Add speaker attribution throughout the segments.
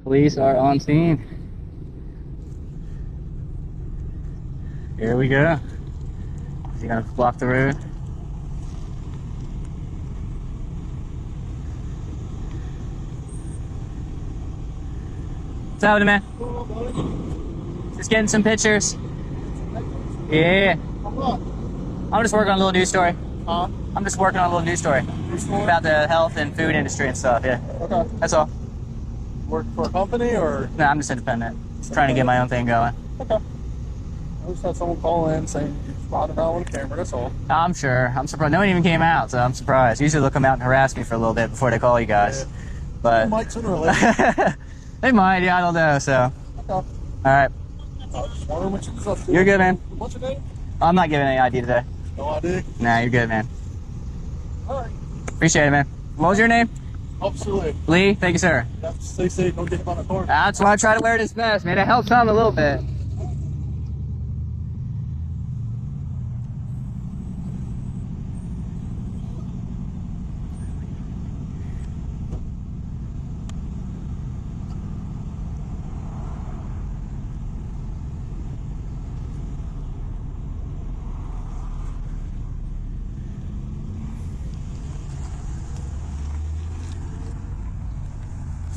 Speaker 1: Police are on scene. Here we go. Is he gonna block the road? What's happening, man? Just getting some pictures. Yeah. I'm just working on a little news story. I'm just working on a little news story about the health and food industry and stuff, yeah.
Speaker 2: Okay.
Speaker 1: That's all.
Speaker 2: Work for a company or?
Speaker 1: No, I'm just independent. Just trying to get my own thing going.
Speaker 2: Okay. I just had someone call in saying you spotted out with a camera, that's all.
Speaker 1: I'm sure. I'm surprised. No one even came out, so I'm surprised. Usually they'll come out and harass me for a little bit before they call you guys.
Speaker 2: Yeah.
Speaker 1: But
Speaker 2: They might sooner or later.
Speaker 1: they might, yeah, I don't know, so.
Speaker 2: Okay.
Speaker 1: All right.
Speaker 2: Just wondering what you're up to.
Speaker 1: You're good, man.
Speaker 2: What's your name?
Speaker 1: I'm not giving any ID today.
Speaker 2: No idea.
Speaker 1: Nah, you're good, man.
Speaker 2: All right.
Speaker 1: Appreciate it, man. What was your name?
Speaker 2: Officer Lee.
Speaker 1: Lee? Thank you, sir.
Speaker 2: You have to stay safe, don't get hit by the car.
Speaker 1: That's why I try to wear this vest, man. It helps out a little bit.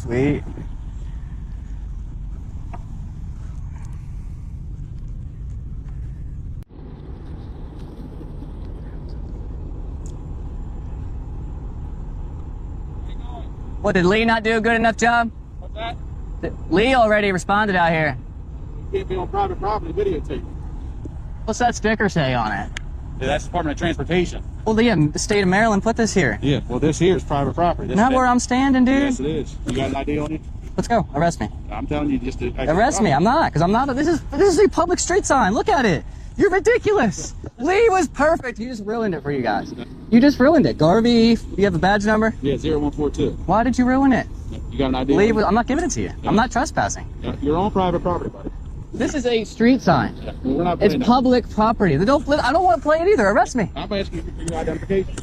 Speaker 1: Sweet. What, did Lee not do a good enough job?
Speaker 2: What's that?
Speaker 1: Lee already responded out here.
Speaker 2: You can't be on private property videotape.
Speaker 1: What's that sticker say on it?
Speaker 2: Yeah, that's Department of Transportation.
Speaker 1: Well, yeah, the state of Maryland put this here.
Speaker 2: Yeah, well, this here is private property.
Speaker 1: Not where I'm standing, dude.
Speaker 2: Yes, it is. You got an ID on it?
Speaker 1: Let's go. Arrest me.
Speaker 2: I'm telling you, just to
Speaker 1: Arrest me. I'm not, because I'm not. This is a public street sign. Look at it. You're ridiculous. Lee was perfect. You just ruined it for you guys. You just ruined it. Garvey, you have a badge number?
Speaker 2: Yeah, 0142.
Speaker 1: Why did you ruin it?
Speaker 2: You got an ID?
Speaker 1: Lee, I'm not giving it to you. I'm not trespassing.
Speaker 2: You're on private property, buddy.
Speaker 1: This is a street sign.
Speaker 2: Yeah, well, we're not
Speaker 1: It's
Speaker 2: playing that.
Speaker 1: public property. I don't want to play it either. Arrest me.
Speaker 2: I'm asking you for your identification.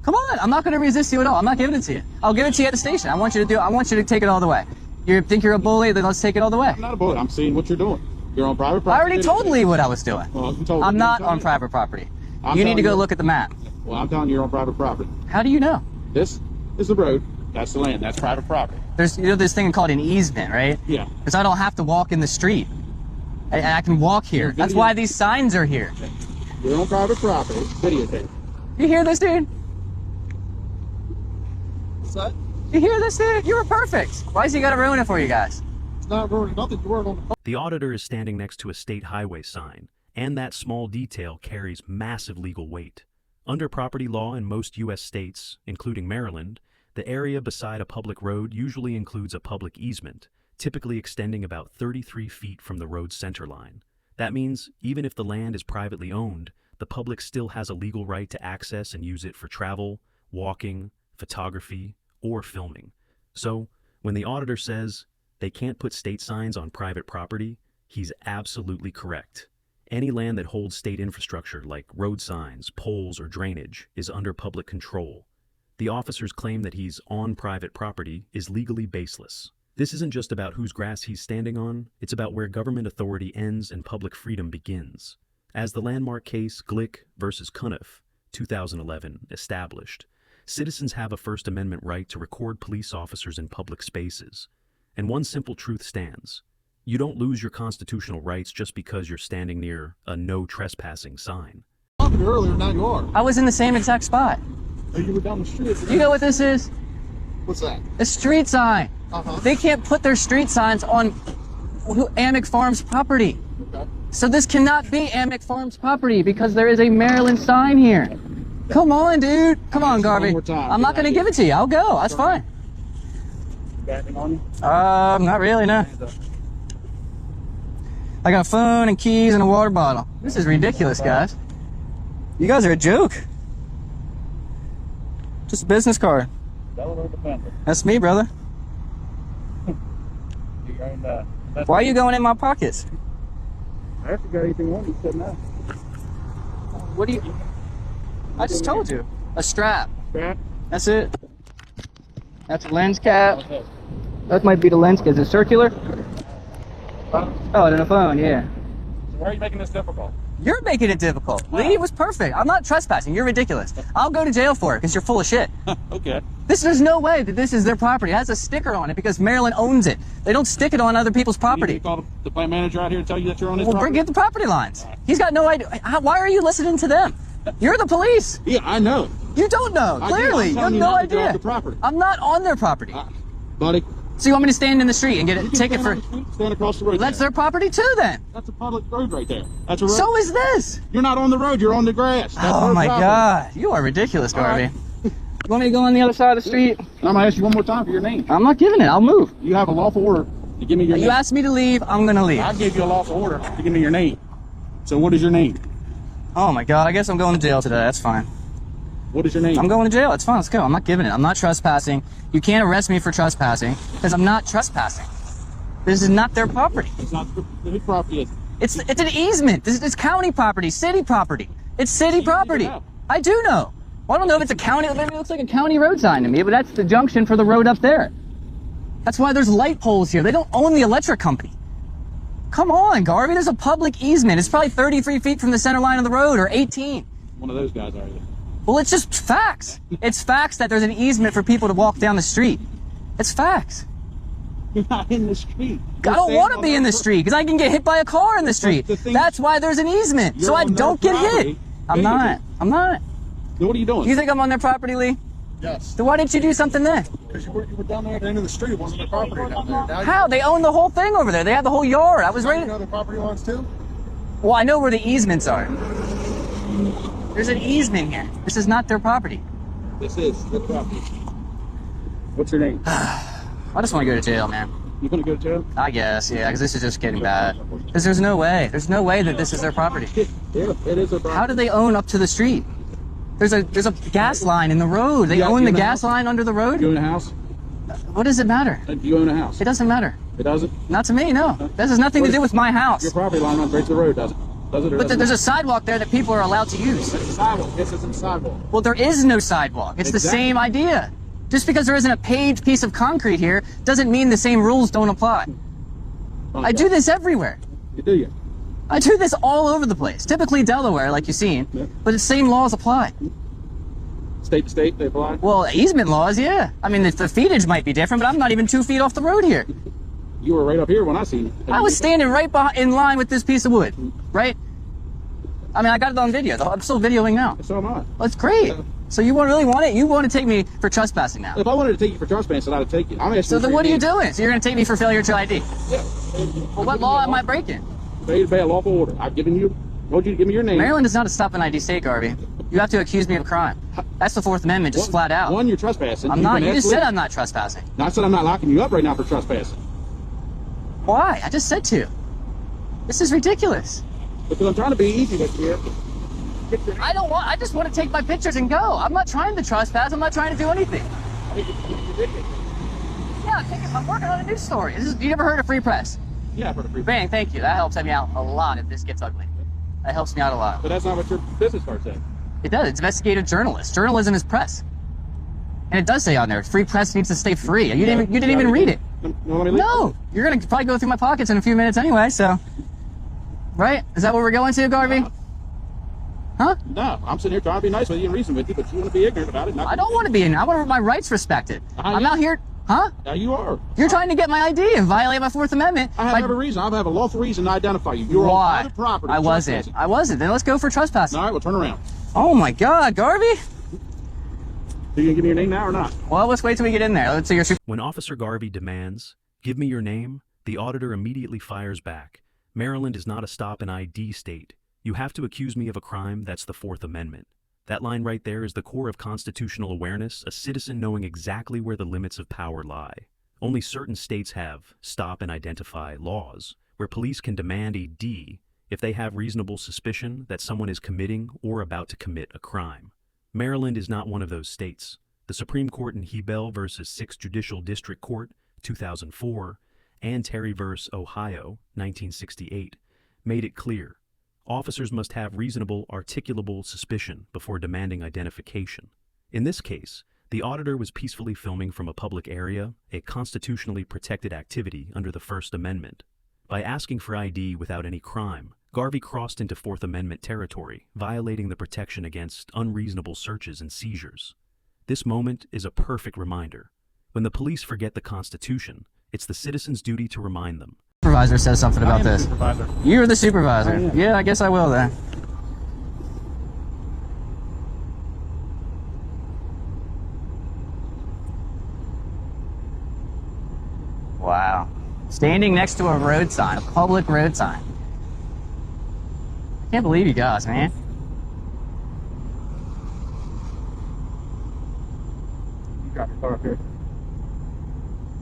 Speaker 1: Come on. I'm not going to resist you at all. I'm not giving it to you. I'll give it to you at the station. I want you to take it all the way. You think you're a bully? Then let's take it all the way.
Speaker 2: I'm not a bully. I'm seeing what you're doing. You're on private
Speaker 1: I
Speaker 2: property.
Speaker 1: already told Lee what I was doing.
Speaker 2: Well, you told
Speaker 1: I'm
Speaker 2: me.
Speaker 1: not on private property.
Speaker 2: I'm
Speaker 1: You need to
Speaker 2: telling
Speaker 1: go
Speaker 2: you.
Speaker 1: look at the map.
Speaker 2: Well, I'm telling you, you're on private property.
Speaker 1: How do you know?
Speaker 2: This is the road. That's the land. That's private property.
Speaker 1: There's this thing called an easement, right?
Speaker 2: Yeah.
Speaker 1: Because I don't have to walk in the street. I can walk here. That's why these signs are here.
Speaker 2: You're on private property. Videotape.
Speaker 1: You hear this, dude?
Speaker 2: What's that?
Speaker 1: You hear this, dude? You were perfect. Why is he gonna ruin it for you guys?
Speaker 2: It's not ruining nothing. You're on the
Speaker 3: The auditor is standing next to a state highway sign, and that small detail carries massive legal weight. Under property law in most U.S. states, including Maryland, the area beside a public road usually includes a public easement, typically extending about 33 feet from the road's center line. That means even if the land is privately owned, the public still has a legal right to access and use it for travel, walking, photography, or filming. So, when the auditor says they can't put state signs on private property, he's absolutely correct. Any land that holds state infrastructure like road signs, poles, or drainage is under public control. The officer's claim that he's on private property is legally baseless. This isn't just about whose grass he's standing on, it's about where government authority ends and public freedom begins. As the landmark case Glik versus Cunniffe, 2011, established, citizens have a First Amendment right to record police officers in public spaces. And one simple truth stands. You don't lose your constitutional rights just because you're standing near a no trespassing sign.
Speaker 2: talking earlier, now you are.
Speaker 1: I was in the same exact spot.
Speaker 2: Oh, you were down the street.
Speaker 1: You know what this is?
Speaker 2: What's that?
Speaker 1: A street sign.
Speaker 2: Uh-huh.
Speaker 1: They can't put their street signs on Amick Farms property.
Speaker 2: Okay.
Speaker 1: So this cannot be Amick Farms property because there is a Maryland sign here. Come on, dude. Come on, Garvey.
Speaker 2: One more time.
Speaker 1: I'm not going to give it to you. I'll go. That's fine.
Speaker 2: You got anything on you?
Speaker 1: Not really, no. I got a phone and keys and a water bottle. This is ridiculous, guys. You guys are a joke. Just a business card.
Speaker 2: Delaware Defender.
Speaker 1: That's me, brother. Why are you going in my pockets?
Speaker 2: I actually got anything on you, said no.
Speaker 1: What do you... I just told you. A strap.
Speaker 2: Strap?
Speaker 1: That's it. That's a lens cap.
Speaker 2: Okay.
Speaker 1: That might be the lens because it's circular. Oh, then a phone, yeah.
Speaker 2: So why are you making this difficult?
Speaker 1: You're making it difficult. Lee was perfect. I'm not trespassing. You're ridiculous. I'll go to jail for it because you're full of shit.
Speaker 2: Okay.
Speaker 1: There's no way that this is their property. It has a sticker on it because Maryland owns it. They don't stick it on other people's property.
Speaker 2: You call the plant manager out here and tell you that you're on his
Speaker 1: Well,
Speaker 2: property?
Speaker 1: get the property lines. He's got no idea. Why are you listening to them? You're the police.
Speaker 2: Yeah, I know.
Speaker 1: You don't know.
Speaker 2: I do.
Speaker 1: Clearly,
Speaker 2: I'm
Speaker 1: you have
Speaker 2: telling you
Speaker 1: no
Speaker 2: not to go
Speaker 1: idea.
Speaker 2: off the property.
Speaker 1: I'm not on their property.
Speaker 2: Buddy.
Speaker 1: So you want me to stand in the street and get a ticket for?
Speaker 2: Stand across the road.
Speaker 1: That's their property too, then.
Speaker 2: That's a public road right there. That's a road.
Speaker 1: So is this.
Speaker 2: You're not on the road. You're on the grass. That's
Speaker 1: Oh
Speaker 2: her
Speaker 1: my
Speaker 2: property.
Speaker 1: God, you are ridiculous, Garvey.
Speaker 2: right.
Speaker 1: You want me to go on the other side of the street?
Speaker 2: And I'm gonna ask you one more time for your name.
Speaker 1: I'm not giving it. I'll move.
Speaker 2: You have a lawful order to give me your
Speaker 1: You
Speaker 2: name.
Speaker 1: asked me to leave. I'm gonna leave.
Speaker 2: I gave you a lawful order to give me your name. So what is your name?
Speaker 1: Oh my God, I guess I'm going to jail today. That's fine.
Speaker 2: What is your name?
Speaker 1: I'm going to jail. It's fine. Let's go. I'm not giving it. I'm not trespassing. You can't arrest me for trespassing because I'm not trespassing. This is not their property.
Speaker 2: It's not whose property is it?
Speaker 1: It's an easement. This is county property, city property. It's city property.
Speaker 2: know.
Speaker 1: I do know. Well, I don't know if it's a county. Maybe it looks like a county road sign to me, but that's the junction for the road up there. That's why there's light poles here. They don't own the electric company. Come on, Garvey. There's a public easement. It's probably 33 feet from the center line of the road, or 18.
Speaker 2: One of those guys, are you?
Speaker 1: Well, it's just facts. It's facts that there's an easement for people to walk down the street. It's facts.
Speaker 2: You're not in the street.
Speaker 1: I don't want to be in the street because I can get hit by a car in the street.
Speaker 2: the thing-
Speaker 1: That's why there's an easement, so
Speaker 2: You're
Speaker 1: I
Speaker 2: on their
Speaker 1: don't get hit.
Speaker 2: property.
Speaker 1: I'm
Speaker 2: Yeah, you
Speaker 1: not. I'm not.
Speaker 2: Then what are you doing?
Speaker 1: You think I'm on their property, Lee?
Speaker 2: Yes.
Speaker 1: Then why didn't you do something then?
Speaker 2: Because you were down there at the end of the street. It wasn't their property down there. Now
Speaker 1: How? They own the whole thing over there. They have the whole yard. I was
Speaker 2: you
Speaker 1: ready.
Speaker 2: know the property lines too?
Speaker 1: Well, I know where the easements are. There's an easement here. This is not their property.
Speaker 2: This is the property. What's your name?
Speaker 1: I just want to go to jail, man.
Speaker 2: You gonna go to jail?
Speaker 1: I guess, yeah, because this is just getting bad. Because there's no way. There's no way that this is their property.
Speaker 2: Yeah, it is their property.
Speaker 1: How do they own up to the street? There's a gas line in the road. They
Speaker 2: Yeah,
Speaker 1: own
Speaker 2: you
Speaker 1: the
Speaker 2: own a
Speaker 1: gas
Speaker 2: house?
Speaker 1: line under the road?
Speaker 2: You own a house?
Speaker 1: What does it matter?
Speaker 2: Do you own a house?
Speaker 1: It doesn't matter.
Speaker 2: It doesn't?
Speaker 1: Not to me, no. This has nothing to do with my house.
Speaker 2: Your property line runs right to the road, does it? Does it or
Speaker 1: But
Speaker 2: doesn't
Speaker 1: there's
Speaker 2: it?
Speaker 1: a sidewalk there that people are allowed to use.
Speaker 2: It's a sidewalk. This isn't a sidewalk.
Speaker 1: Well, there is no sidewalk. It's the
Speaker 2: Exactly.
Speaker 1: same idea. Just because there isn't a paved piece of concrete here doesn't mean the same rules don't apply. I do this everywhere.
Speaker 2: You do you?
Speaker 1: I do this all over the place. Typically Delaware, like you've seen,
Speaker 2: Yeah.
Speaker 1: but the same laws apply.
Speaker 2: State to state, they apply?
Speaker 1: Well, easement laws, yeah. I mean, the feetage might be different, but I'm not even 2 feet off the road here.
Speaker 2: You were right up here when I seen you.
Speaker 1: I was standing right in line with this piece of wood, right? I mean, I got it on video. I'm still videoing now.
Speaker 2: So am I.
Speaker 1: That's great. So you really want it? You want to take me for trespassing now?
Speaker 2: If I wanted to take you for trespassing, I'd take you. I'm asking
Speaker 1: So
Speaker 2: you
Speaker 1: then
Speaker 2: for
Speaker 1: what are
Speaker 2: your
Speaker 1: you
Speaker 2: name.
Speaker 1: doing? So you're going to take me for failure to ID?
Speaker 2: Yeah.
Speaker 1: Well, what law am I breaking?
Speaker 2: Failure to pay a lawful order. I've given you, told you to give me your name.
Speaker 1: Maryland is not a stop and ID state, Garvey. You have to accuse me of crime. That's the Fourth Amendment, just flat out.
Speaker 2: One, you're trespassing.
Speaker 1: I'm
Speaker 2: You've
Speaker 1: not.
Speaker 2: been
Speaker 1: You just said
Speaker 2: escalated.
Speaker 1: I'm not trespassing.
Speaker 2: No, I said I'm not locking you up right now for trespassing.
Speaker 1: Why? I just said to. This is ridiculous.
Speaker 2: Because I'm trying to be easy with you.
Speaker 1: I don't want. I just want to take my pictures and go. I'm not trying to trespass. I'm not trying to do anything. Yeah, I'm working on a news story. You ever heard of free press?
Speaker 2: Yeah, for the free.
Speaker 1: Bang, thank you. That helps me out a lot if this gets ugly. That helps me out a lot.
Speaker 2: But that's not what your business card said.
Speaker 1: It does. It's investigative journalist. Journalism is press. And it does say on there, free press needs to stay free. You didn't even read it.
Speaker 2: No, let me leave.
Speaker 1: No, you're gonna probably go through my pockets in a few minutes anyway. So, right? Is that what we're going to, Garvey? Huh?
Speaker 2: No, I'm sitting here trying to be nice with you and reason with you, but you want to be ignorant about it.
Speaker 1: I don't want to be in. I want my rights respected. I'm out here. Huh?
Speaker 2: Now you are.
Speaker 1: You're trying to get my ID and violate my Fourth Amendment.
Speaker 2: I have every reason. I have a lawful reason to identify you. You're on
Speaker 1: Why?
Speaker 2: private property.
Speaker 1: I wasn't.
Speaker 2: trespassing.
Speaker 1: I wasn't. Then let's go for trespassing.
Speaker 2: All right, well, turn around.
Speaker 1: Oh my God, Garvey.
Speaker 2: Are you going to give me your name now or not?
Speaker 1: Well, let's wait till we get in there. Let's see your.
Speaker 3: When Officer Garvey demands, "Give me your name," the auditor immediately fires back. Maryland is not a stop and ID state. You have to accuse me of a crime, that's the Fourth Amendment. That line right there is the core of constitutional awareness, a citizen knowing exactly where the limits of power lie. Only certain states have stop and identify laws, where police can demand a D if they have reasonable suspicion that someone is committing or about to commit a crime. Maryland is not one of those states. The Supreme Court in Hiibel versus 6th Judicial District Court, 2004, and Terry versus Ohio, 1968, made it clear. Officers must have reasonable, articulable suspicion before demanding identification. In this case, The auditor was peacefully filming from a public area, a constitutionally protected activity under the First Amendment. By asking for ID without any crime, Garvey crossed into Fourth Amendment territory, violating the protection against unreasonable searches and seizures. This moment is a perfect reminder. When the police forget the Constitution, it's the citizens' duty to remind them.
Speaker 1: Supervisor says something about this.
Speaker 2: Supervisor.
Speaker 1: You're the supervisor.
Speaker 2: Oh,
Speaker 1: yeah, I guess I will then. Wow. Standing next to a road sign, a public road sign. I can't believe you guys, man.
Speaker 2: You got your car up here.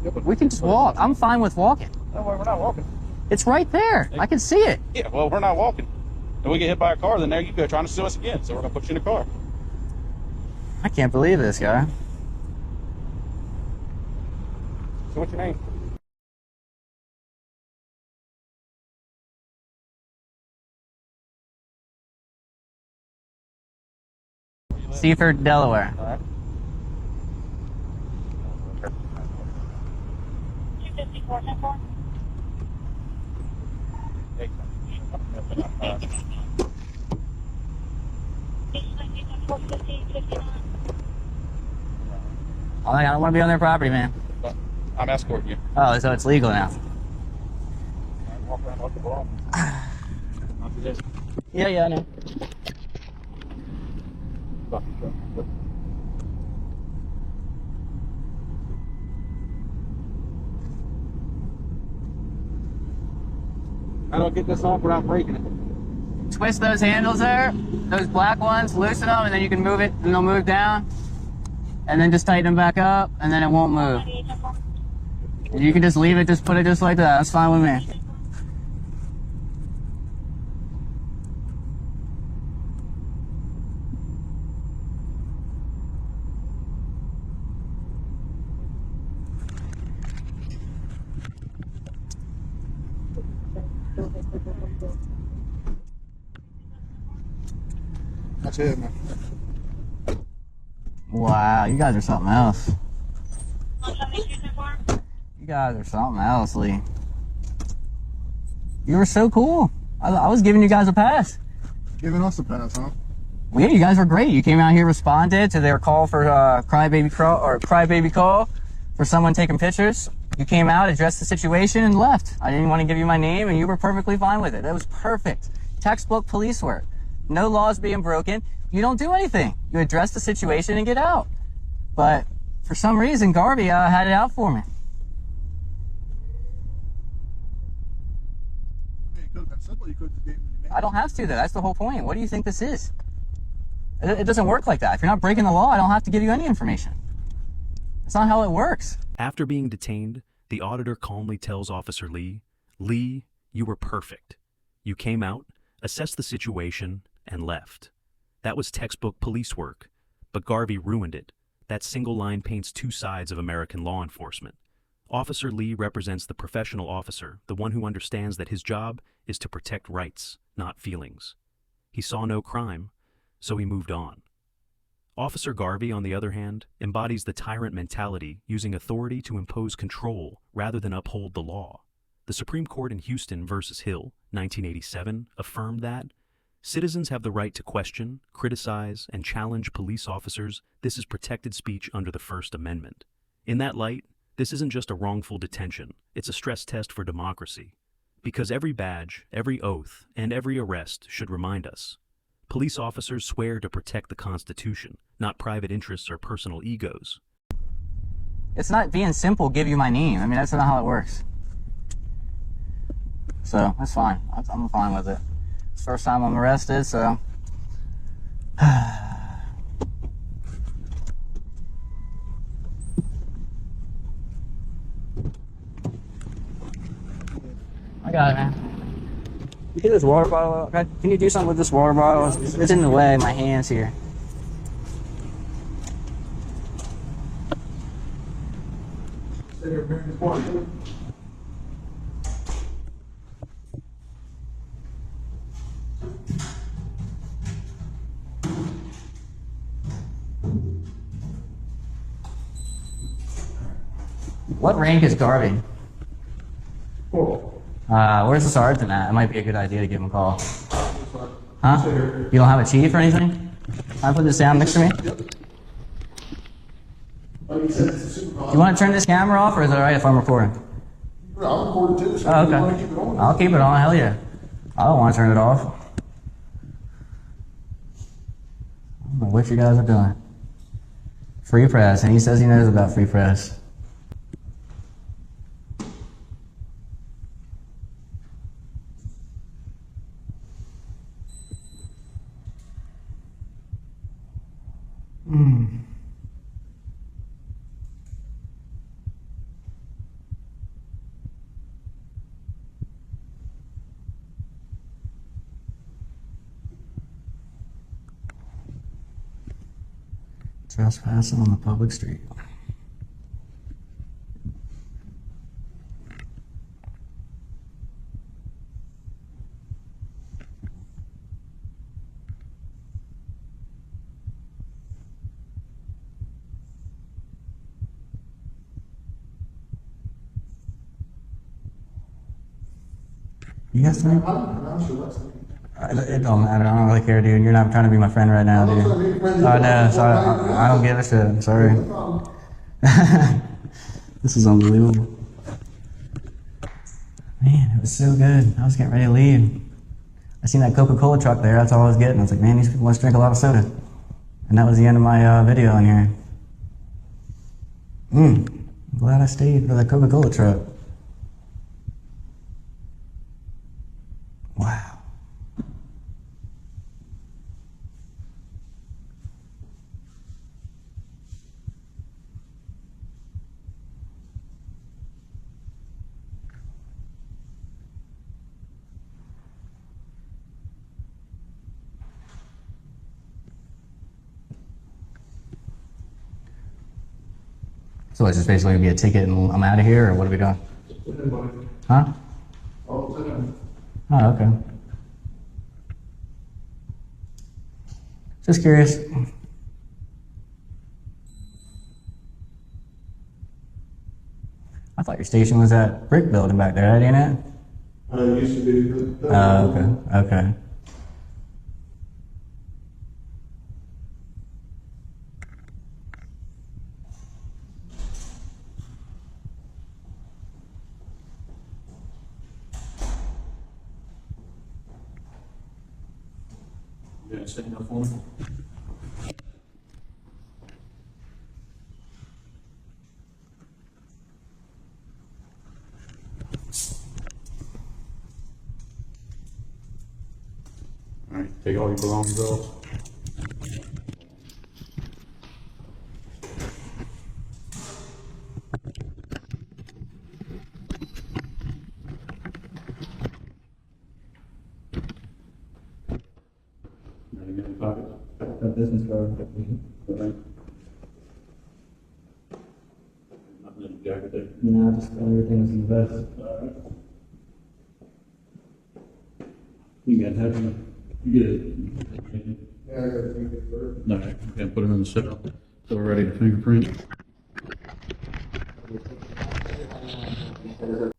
Speaker 2: Yeah, but
Speaker 1: We can just walk. I'm fine with walking.
Speaker 2: no, we're not walking.
Speaker 1: It's right there. I can see it.
Speaker 2: Yeah, well, we're not walking. And we get hit by a car, then there you go trying to sue us again. So we're going to put you in the car.
Speaker 1: I can't believe this guy.
Speaker 2: So what's your name?
Speaker 1: Seaford, Delaware.
Speaker 2: All right.
Speaker 4: 254, 10-4.
Speaker 1: I don't want to be on their property, man.
Speaker 2: I'm escorting you.
Speaker 1: Oh, so it's legal now.
Speaker 2: Walk around like the ball. Not this.
Speaker 1: Yeah, I know.
Speaker 2: How do I get this off without breaking it?
Speaker 1: Twist those handles there, those black ones, loosen them, and then you can move it, and they'll move down. And then just tighten them back up, and then it won't move. You can just leave it, just put it just like that. That's fine with me.
Speaker 2: That's it, man.
Speaker 1: Wow, you guys are something else. You guys are something else, Lee. You were so cool. I was giving you guys a pass.
Speaker 2: Giving us a pass, huh?
Speaker 1: Well, yeah, you guys were great. You came out here, responded to their call for crybaby call for someone taking pictures. You came out, addressed the situation, and left. I didn't want to give you my name, and you were perfectly fine with it. That was perfect. Textbook police work. No laws being broken. You don't do anything. You address the situation and get out. But for some reason, Garvey had it out for me.
Speaker 2: It could have been simple. You could have gave me your name.
Speaker 1: I don't have to, though. That's the whole point. What do you think this is? It doesn't work like that. If you're not breaking the law, I don't have to give you any information. That's not how it works.
Speaker 3: After being detained, the auditor calmly tells Officer Lee, "Lee, you were perfect. You came out, assessed the situation, and left. That was textbook police work, but Garvey ruined it. That single line paints two sides of American law enforcement. Officer Lee represents the professional officer, the one who understands that his job is to protect rights, not feelings. He saw no crime, so he moved on. Officer Garvey, on the other hand, embodies the tyrant mentality, using authority to impose control rather than uphold the law. The Supreme Court in Houston versus Hill, 1987, affirmed that citizens have the right to question, criticize, and challenge police officers. This is protected speech under the First Amendment. In that light, this isn't just a wrongful detention, it's a stress test for democracy. Because every badge, every oath, and every arrest should remind us. Police officers swear to protect the Constitution, not private interests or personal egos.
Speaker 1: It's not being simple, give you my name. I mean, that's not how it works. So, that's fine. I'm fine with it. It's the first time I'm arrested, so... I got it, man. You get this water bottle out, okay? Can you do something with this water bottle? It's in the way of my hands here. What rank is Garvey?
Speaker 2: Cool.
Speaker 1: Where's the sergeant at? It might be a good idea to give him a call. Huh? You don't have a chief or anything? Can I put this down next to me?
Speaker 2: Like you said, it's a supervisor.
Speaker 1: You want to turn this camera off, or is it alright if I'm recording?
Speaker 2: I'm recording too, so
Speaker 1: Oh,
Speaker 2: if you want to
Speaker 1: okay.
Speaker 2: keep it on.
Speaker 1: I'll keep it on, hell yeah. I don't want to turn it off. I don't know what you guys are doing. Free press, and he says he knows about free press. Trespassing on the public street. You guys think?
Speaker 2: How do you pronounce your last name?
Speaker 1: It don't matter. I don't really care, dude. You're not trying to be my friend right now, dude. Oh, no. Sorry. I don't give a shit. I'm sorry. This is unbelievable. Man, it was so good. I was getting ready to leave. I seen that Coca-Cola truck there. That's all I was getting. I was like, man, these people must drink a lot of soda. And that was the end of my video in here. I'm glad I stayed for that Coca-Cola truck. Wow. So it's just basically gonna be a ticket and I'm out of here, or what are we doing? Huh? Oh, okay. Just curious. I thought your station was that brick building back there, ain't it?
Speaker 2: It used to be.
Speaker 1: Oh, okay. Okay.
Speaker 2: Yeah, stand up for me. All right, take all your belongings off. Ready to get in your pockets?
Speaker 1: That business card.
Speaker 2: Okay. Nothing in your jacket there.
Speaker 1: No, just everything was in the vest.
Speaker 2: All right. You got that one? You get it? Yeah, I got it first. No, you can't put them in the cell. So we're ready to fingerprint.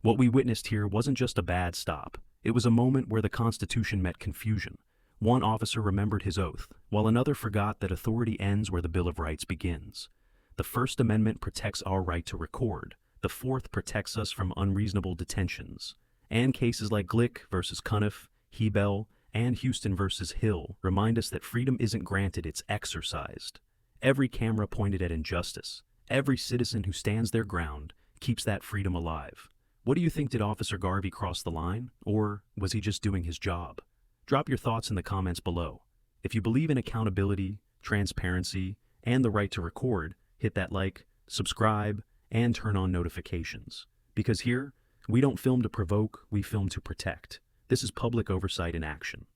Speaker 3: What we witnessed here wasn't just a bad stop. It was a moment where the Constitution met confusion. One officer remembered his oath, while another forgot that authority ends where the Bill of Rights begins. The First Amendment protects our right to record. The Fourth protects us from unreasonable detentions. And cases like Glik versus Cunniffe, Hiibel, and Houston versus Hill remind us that freedom isn't granted, it's exercised. Every camera pointed at injustice. Every citizen who stands their ground keeps that freedom alive. What do you think? Did Officer Garvey cross the line? Or was he just doing his job? Drop your thoughts in the comments below. If you believe in accountability, transparency, and the right to record, hit that like, subscribe, and turn on notifications. Because here, we don't film to provoke, we film to protect. This is public oversight in action.